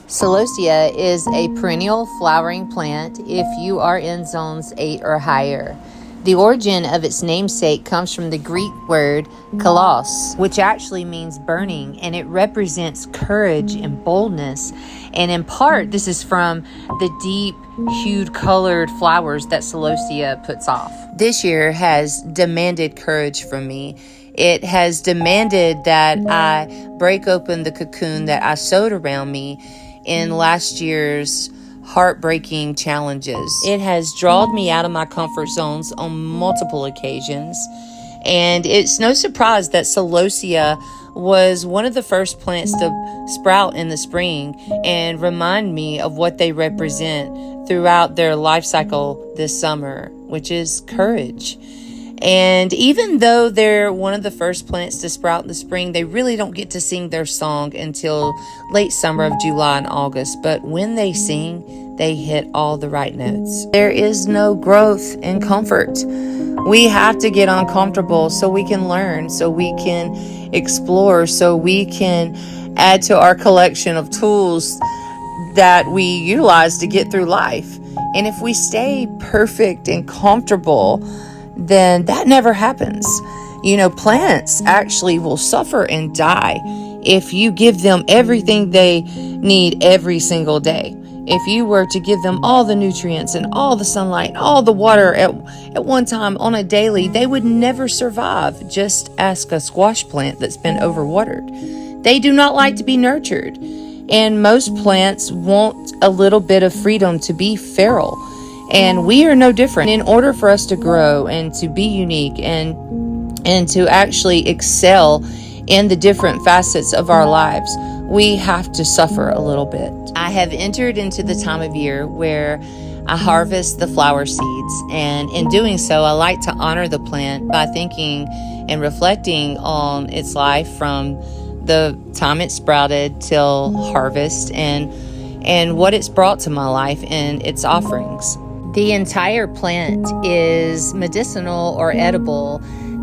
Celosia is a perennial flowering plant if you are in zones 8 or higher. The origin of its namesake comes from the Greek word kalos, which actually means burning, and it represents courage and boldness. And in part, this is from the deep hued colored flowers that Celosia puts off. This year has demanded courage from me. It has demanded that I break open the cocoon that I sewed around me in last year's heartbreaking challenges. It has drawn me out of my comfort zones on multiple occasions. And it's no surprise that Celosia was one of the first plants to sprout in the spring and remind me of what they represent throughout their life cycle this summer, which is courage. And even though they're one of the first plants to sprout in the spring, they really don't get to sing their song until late summer of July and August. But when they sing, they hit all the right notes. There is no growth in comfort. We have to get uncomfortable so we can learn, so we can explore, so we can add to our collection of tools that we utilize to get through life. And if we stay perfect and comfortable, then that never happens. Plants actually will suffer and die if you give them everything they need every single day. If you were to give them all the nutrients and all the sunlight, all the water at one time on a daily, they would never survive. Just ask a squash plant that's been overwatered. They do not like to be nurtured. And most plants want a little bit of freedom to be feral. And we are no different. In order for us to grow and to be unique and to actually excel in the different facets of our lives, we have to suffer a little bit. I have entered into the time of year where I harvest the flower seeds. And in doing so, I like to honor the plant by thinking and reflecting on its life from the time it sprouted till harvest and what it's brought to my life and its offerings. The entire plant is medicinal or edible.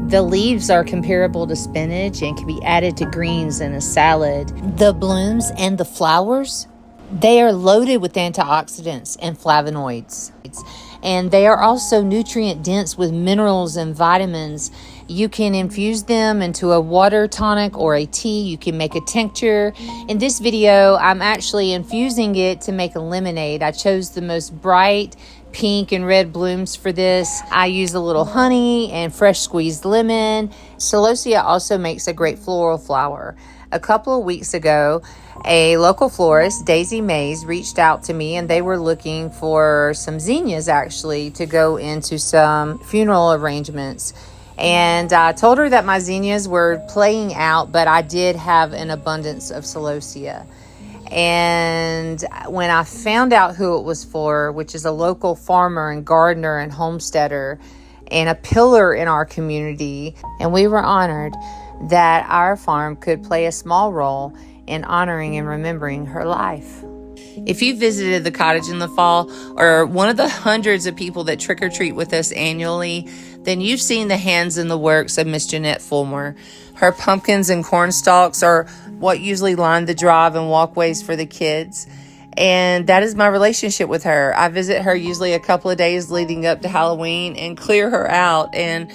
The leaves are comparable to spinach and can be added to greens in a salad. The blooms and the flowers, they are loaded with antioxidants and flavonoids. And they are also nutrient dense with minerals and vitamins. You can infuse them into a water tonic or a tea. You can make a tincture. In this video, I'm actually infusing it to make a lemonade. I chose the most bright pink and red blooms for this. I use a little honey and fresh squeezed lemon. Celosia also makes a great floral flower. A couple of weeks ago, a local florist, Daisy Mays, reached out to me and they were looking for some zinnias actually to go into some funeral arrangements. And I told her that my zinnias were playing out, but I did have an abundance of Celosia. And when I found out who it was for, which is a local farmer and gardener and homesteader and a pillar in our community, and we were honored that our farm could play a small role in honoring and remembering her life. If you visited the cottage in the fall or one of the hundreds of people that trick or treat with us annually, then you've seen the hands and the works of Miss Jeanette Fulmer. Her pumpkins and corn stalks are what usually line the drive and walkways for the kids. And that is my relationship with her. I visit her usually a couple of days leading up to Halloween and clear her out. And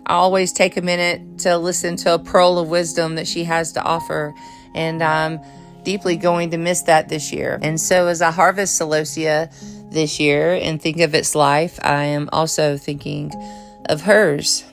I always take a minute to listen to a pearl of wisdom that she has to offer. And I'm deeply going to miss that this year. And so as I harvest Celosia this year and think of its life, I am also thinking of hers.